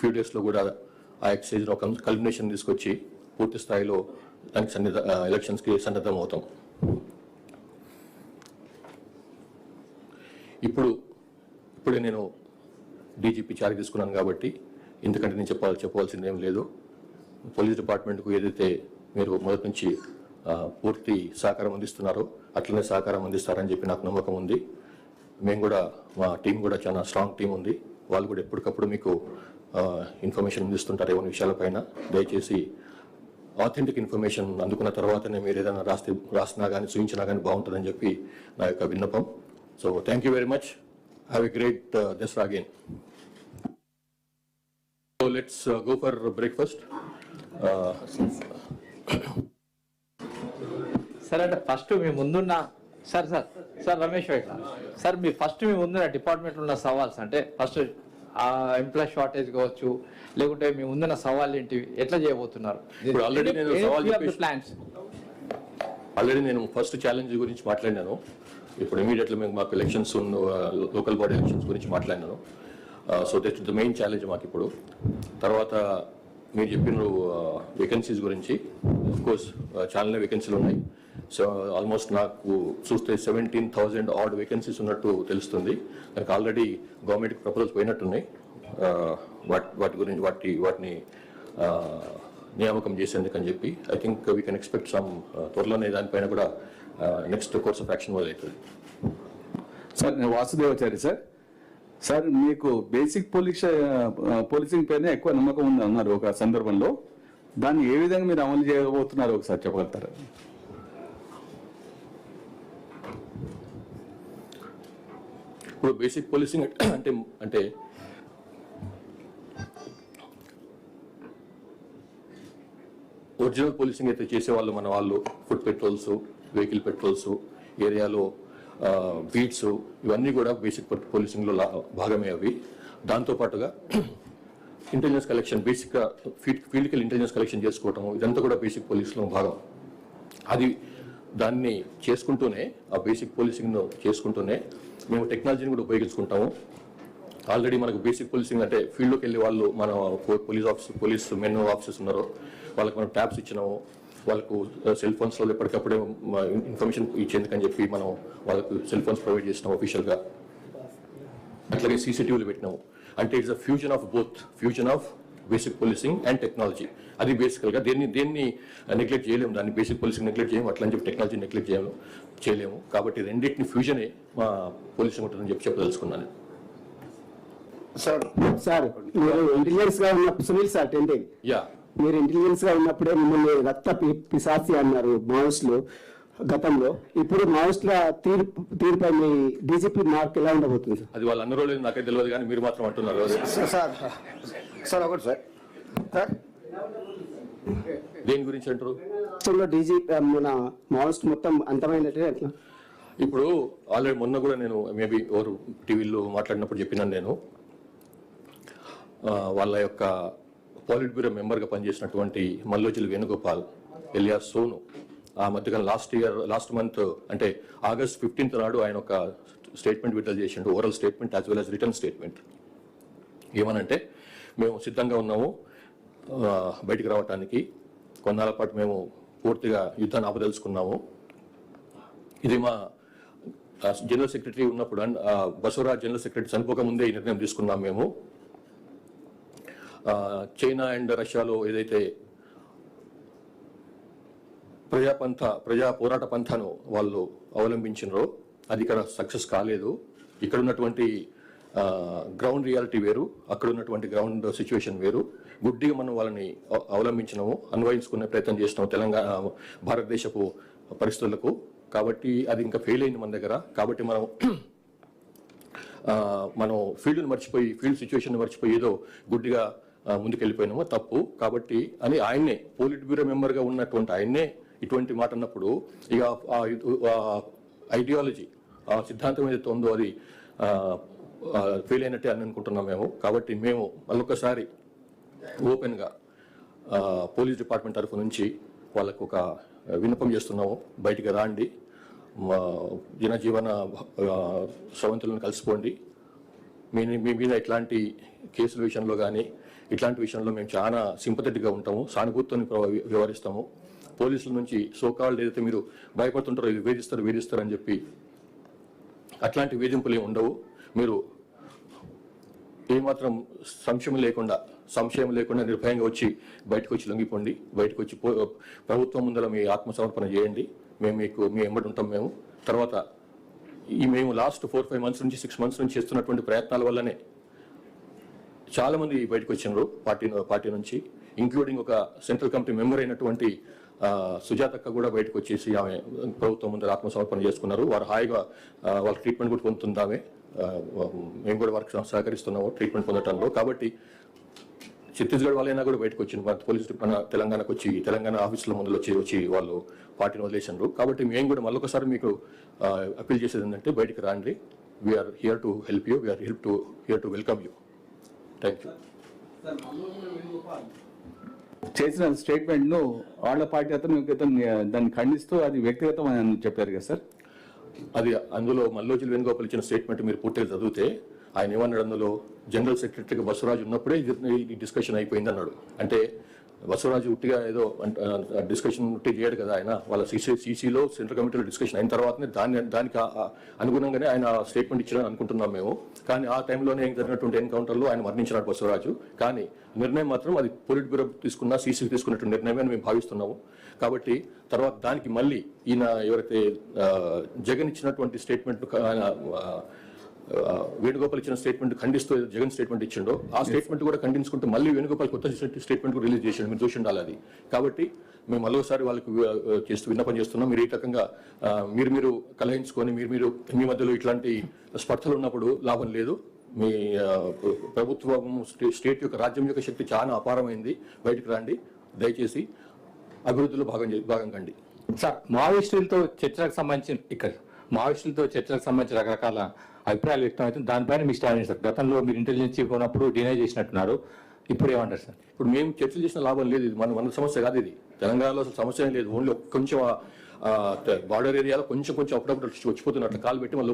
Few డేస్లో కూడా ఆ ఎక్సైజ్ ఒక కల్మినేషన్ తీసుకొచ్చి పూర్తి స్థాయిలో దానికి ఎలక్షన్స్కి సన్నద్ధం అవుతాం. ఇప్పుడే నేను డీజీపీ చార్జ్ తీసుకున్నాను కాబట్టి ఎందుకంటే నేను చెప్పవలసింది ఏం లేదు. పోలీస్ డిపార్ట్మెంట్కు ఏదైతే మీరు మొదటి నుంచి పూర్తి సహకారం అందిస్తున్నారో అట్లనే సహకారం అందిస్తారని చెప్పి నాకు నమ్మకం ఉంది. మేము కూడా మా టీం కూడా చాలా స్ట్రాంగ్ టీం ఉంది. వాళ్ళు కూడా ఎప్పటికప్పుడు మీకు ఇన్ఫర్మేషన్ అందిస్తుంటారు ఏమైనా విషయాలపైన. దయచేసి ఆథెంటిక్ ఇన్ఫర్మేషన్ అందుకున్న తర్వాతనే మీరు ఏదైనా రాసినా కానీ చూపించినా కానీ బాగుంటుందని చెప్పి నా యొక్క విన్నపం. So thank you very much. Have a great Dasara again. So let's go for breakfast. Sir అంటే ఫస్ట్ మీ ముందున్న సార్ రమేష్ వైట్ సార్ మీ ముందున్న డిపార్ట్మెంట్లో ఉన్న సవాల్స్ అంటే ఫస్ట్ ఎంప్లాయ్ షార్టేజ్ కావచ్చు, లేకుంటే మీ ముందున్న సవాళ్ళు ఏంటివి, ఎట్లా చేయబోతున్నారు? ఆల్రెడీ నేను ఫస్ట్ ఛాలెంజ్ గురించి మాట్లాడినాను. ఇప్పుడు ఇమీడియట్లీ మాకు ఎలక్షన్స్ లోకల్ బాడీ ఎలక్షన్స్ గురించి మాట్లాడినాను. So that the main challenge మాకు ఇప్పుడు. తర్వాత మీరు చెప్పిన వేకెన్సీస్ గురించి, కోర్స్ చాలా వేకెన్సీలు ఉన్నాయి. సో ఆల్మోస్ట్ నాకు చూస్తే 17,000 ఆడ్ వేకెన్సీస్ ఉన్నట్టు తెలుస్తుంది. నాకు ఆల్రెడీ గవర్నమెంట్కి ప్రపోజల్స్ పోయినట్టున్నాయి వాటిని నియామకం చేసేందుకు అని చెప్పి. I think we can expect some త్వరలోనే దానిపైన కూడా నెక్స్ట్ కోర్స్ ఆఫ్ యాక్షన్ మొదలవుతుంది. సార్ నేను వాసుదేవాచారి సార్ మీకు బేసిక్ పోలీసింగ్ పైన ఎక్కువ నమ్మకం ఉంది అన్నారు ఒక సందర్భంలో. దాన్ని ఏ విధంగా మీరు అమలు చేయబోతున్నారు ఒకసారి చెప్పగలుగుతారా? ఇప్పుడు బేసిక్ పోలీసింగ్ అంటే ఒరిజినల్ పోలీసింగ్ అయితే చేసేవాళ్ళు మన వాళ్ళు ఫుడ్ పెట్రోల్స్, వెహికల్ పెట్రోల్స్, ఏరియాలో బీట్స్, ఇవన్నీ కూడా బేసిక్ పోలీసింగ్లో భాగమే అవి. దాంతోపాటుగా ఇంటెలిజెన్స్ కలెక్షన్, బేసిక్గా ఫీల్డ్కి ఇంటెలిజెన్స్ కలెక్షన్ చేసుకోవటం, ఇదంతా కూడా బేసిక్ పోలీసులో భాగం. దాన్ని చేసుకుంటూనే, ఆ బేసిక్ పోలీసింగ్ను చేసుకుంటూనే మేము టెక్నాలజీని కూడా ఉపయోగించుకుంటాము. ఆల్రెడీ మనకు బేసిక్ పోలీసింగ్ అంటే ఫీల్డ్లోకి వెళ్ళి వాళ్ళు మన పోలీస్ మెన్ ఆఫీసర్స్ ఉన్నారో వాళ్ళకి మనం ట్యాబ్స్ ఇచ్చినాము. వాళ్ళకు సెల్ ఫోన్స్లో ఎప్పటికప్పుడే ఇన్ఫర్మేషన్ ఇచ్చేందుకని చెప్పి మనం వాళ్ళకు సెల్ ఫోన్స్ ప్రొవైడ్ చేసినాం అఫీషియల్గా. అట్లాగే సీసీటీవీలు పెట్టినాము. అంటే it's a fusion of basic policing and technology. అది బేసికల్గా దేన్ని నెగ్లెక్ట్ చేయలేము. దాన్ని బేసిక్ పోలీసింగ్ నెగ్లెక్ట్ చేయము, అట్లా అని చెప్పి టెక్నాలజీ నెగ్లెక్ట్ చేయలేము. కాబట్టి రెండింటిని ఫ్యూజనే మా పోలీసింగ్ ఉంటుందని చెప్పదలుచుకున్నాను. సార్ మీరు ఇంటెలిజెన్స్ గా ఉన్నప్పుడు సునీల్ సార్ టెంటింగ్ మీరు ఇంటెలిజెన్స్ గా ఉన్నప్పుడే మిమ్మల్ని రక్త పిశాచి అన్నారు మావోయిస్టులు గతంలో. ఇప్పుడు మావోయిస్టుల తీరుపై మీ డీజీపీ మార్క్ ఎలా ఉండబోతుంది సార్? అది వాళ్ళు అన్న రోజులు నాకైతే తెలియదు, కానీ మీరు మాత్రం అంటున్నారు. సార్ దేని గురించి అంటారు? డీజీపీ మన మావోయిస్ట్ మొత్తం అంతమైనట్టే ఎట్లా? ఇప్పుడు ఆల్రెడీ మొన్న కూడా నేను మేబీ ఎవరు టీవీలో మాట్లాడినప్పుడు చెప్పినాను. నేను వాళ్ళ యొక్క పాలిట్ బ్యూరో మెంబర్గా పనిచేసినటువంటి మల్లోజిల్ వేణుగోపాల్ ఎలియాస్ సోను ఆ మధ్యకాలం లాస్ట్ మంత్ అంటే August 15th నాడు ఆయన ఒక స్టేట్మెంట్ విడుదల చేసిండు, oral statement as well has written statement. ఏమనంటే, మేము సిద్ధంగా ఉన్నాము బయటికి రావటానికి. కొన్నాళ్ళ పాటు మేము పూర్తిగా యుద్ధాన్ని ఆపదలుచుకున్నాము. ఇది మా జనరల్ సెక్రటరీ ఉన్నప్పుడు, బసవరాజ్ జనరల్ సెక్రటరీ చనిపోకముందే ఈ నిర్ణయం తీసుకున్నాం మేము. చైనా అండ్ రష్యాలో ఏదైతే ప్రజా పోరాట పంథాను వాళ్ళు అవలంబించినారో అది ఇక్కడ సక్సెస్ కాలేదు. ఇక్కడ ఉన్నటువంటి గ్రౌండ్ రియాలిటీ వేరు, అక్కడ ఉన్నటువంటి గ్రౌండ్ సిచ్యువేషన్ వేరు. గుడ్డిగా మనం వాళ్ళని అవలంబించినాము, అన్వయించుకునే ప్రయత్నం చేసినాము తెలంగాణ భారతదేశపు పరిస్థితులకు. కాబట్టి అది ఇంకా ఫెయిల్ అయింది మన దగ్గర. కాబట్టి మనం ఫీల్డ్ని మర్చిపోయి, ఫీల్డ్ సిచ్యువేషన్ మర్చిపోయి ఏదో గుడ్డిగా ముందుకెళ్ళిపోయినాము, తప్పు. కాబట్టి అని ఆయన్నే పోలిట్ బ్యూరో మెంబర్గా ఉన్నటువంటి ఆయన్నే ఇటువంటి మాట అన్నప్పుడు ఇక ఐడియాలజీ, ఆ సిద్ధాంతం ఏదైతే ఉందో అది ఫెయిల్ అయినట్టే అని అనుకుంటున్నాం మేము. కాబట్టి మేము మళ్ళొకసారి ఓపెన్గా పోలీస్ డిపార్ట్మెంట్ తరఫు నుంచి వాళ్ళకు ఒక విన్నపం చేస్తున్నాము, బయటికి రాండి, జనజీవన స్రవంతులను కలిసిపోండి, మీ మీద ఇట్లాంటి కేసుల విషయంలో కానీ ఇట్లాంటి విషయంలో మేము చాలా సింపథెటిక్గా ఉంటాము, సానుభూతితో వ్యవహరిస్తాము. పోలీసుల నుంచి సోకాల్డ్ ఏదైతే మీరు భయపడుతుంటారో ఇది వేధిస్తారు అని చెప్పి అట్లాంటి వేధింపులు ఏమి ఉండవు. మీరు ఏమాత్రం సంశయం లేకుండా నిర్భయంగా వచ్చి బయటకు వచ్చి లొంగిపోండి. బయటకు వచ్చి ప్రభుత్వం ముందర మీ ఆత్మసమర్పణ చేయండి. మీ ఎంబడి ఉంటాం. మేము తర్వాత మేము లాస్ట్ 4-5 months నుంచి 6 months నుంచి చేస్తున్నటువంటి ప్రయత్నాల వల్లనే చాలా మంది బయటకు వచ్చినారు పార్టీ నుంచి, ఇంక్లూడింగ్ ఒక సెంట్రల్ కమిటీ మెంబర్ అయినటువంటి సుజాతక్క కూడా బయటకు వచ్చేసి ఆమె ప్రభుత్వం ముందర ఆత్మసమర్పణ చేసుకున్నారు. వారు హాయిగా వాళ్ళ ట్రీట్మెంట్ కూడా పొందుతుంది ఆమె. మేము కూడా వారికి సహకరిస్తున్నాము ట్రీట్మెంట్ పొందడంలో. కాబట్టి ఛత్తీస్గఢ్ వాళ్ళైనా కూడా బయటకు వచ్చింది, మన పోలీసులు తెలంగాణకు వచ్చి తెలంగాణ ఆఫీసుల ముందు వచ్చి వాళ్ళు పార్టీని వదిలేసినారు. కాబట్టి మేము కూడా మళ్ళొకసారి మీకు అప్పీల్ చేసేది ఏంటంటే బయటకు రండి. We're here to help you, we're here to welcome you. Thank you. చేసిన స్టేట్మెంట్ ను వాళ్ళ పార్టీ అతను దాన్ని ఖండిస్తూ అది వ్యక్తిగతం అని చెప్పారు కదా సార్. అది అందులో మల్లోజుల వేణుగోపాల్ ఇచ్చిన స్టేట్మెంట్ మీరు పూర్తిగా చదివితే ఆయన ఏమన్నాడు, అందులో జనరల్ సెక్రటరీగా బసవరాజు ఉన్నప్పుడే ఈ డిస్కషన్ అయిపోయింది అన్నాడు. అంటే బసవరాజు ఉట్టిగా ఏదో డిస్కషన్ ఉట్టి చేయడు కదా ఆయన. వాళ్ళ సీసీలో సెంట్రల్ కమిటీలో డిస్కషన్ అయిన తర్వాతనే దానికి అనుగుణంగానే ఆయన స్టేట్మెంట్ ఇచ్చారని అనుకుంటున్నాం మేము. కానీ ఆ టైంలోనే జరిగినటువంటి ఎన్కౌంటర్లో ఆయన మరణించినాడు బసవరాజు. కానీ నిర్ణయం మాత్రం అది పొలిట్ బ్యూరో తీసుకున్న సీసీ తీసుకున్నటువంటి నిర్ణయమే అని మేము భావిస్తున్నాము. కాబట్టి తర్వాత దానికి మళ్ళీ ఈయన ఎవరైతే జగన్ ఇచ్చినటువంటి స్టేట్మెంట్ వేణుగోపాల్ ఇచ్చిన స్టేట్మెంట్ ఖండిస్తూ జగన్ స్టేట్మెంట్ ఇచ్చిండో ఆ స్టేట్మెంట్ కూడా ఖండించుకుంటూ మళ్ళీ వేణుగోపాల్ కొత్త స్టేట్మెంట్ కూడా రిలీజ్ చేసిండు. మీరు చూసి ఉండాలి అది. కాబట్టి మేము మరోసారి వాళ్ళకి విన్నపం చేస్తున్నాం. మీరు ఈ రకంగా మీరు కలహించుకొని మీ మధ్యలో ఇట్లాంటి స్పర్ధలు ఉన్నప్పుడు లాభం లేదు. మీ ప్రభుత్వం స్టేట్ యొక్క రాజ్యం యొక్క శక్తి చాలా అపారమైంది. బయటకు రండి, దయచేసి అభివృద్ధిలో భాగం కండి. సార్, మావోయిస్టులతో చర్చలకు సంబంధించిన రకరకాల అభిప్రాయాలు వ్యక్తం అవుతుంది. దానిపైన మీ స్టాండ్ సార్. గతంలో మీరు ఇంటెలిజెన్స్ చీఫ్ ఉన్నప్పుడు డినై చేసినట్టున్నారు, ఇప్పుడు ఏమంటారు సార్? ఇప్పుడు మేము చర్చలు చేసిన లాభం లేదు. ఇది మన సమస్య కాదు. ఇది తెలంగాణలో అసలు సమస్య లేదు. ఓన్లీ కొంచెం బార్డర్ ఏరియాలో కొంచెం అప్పుడప్పుడు వచ్చిపోతున్నట్లు కాలు పెట్టి మళ్ళీ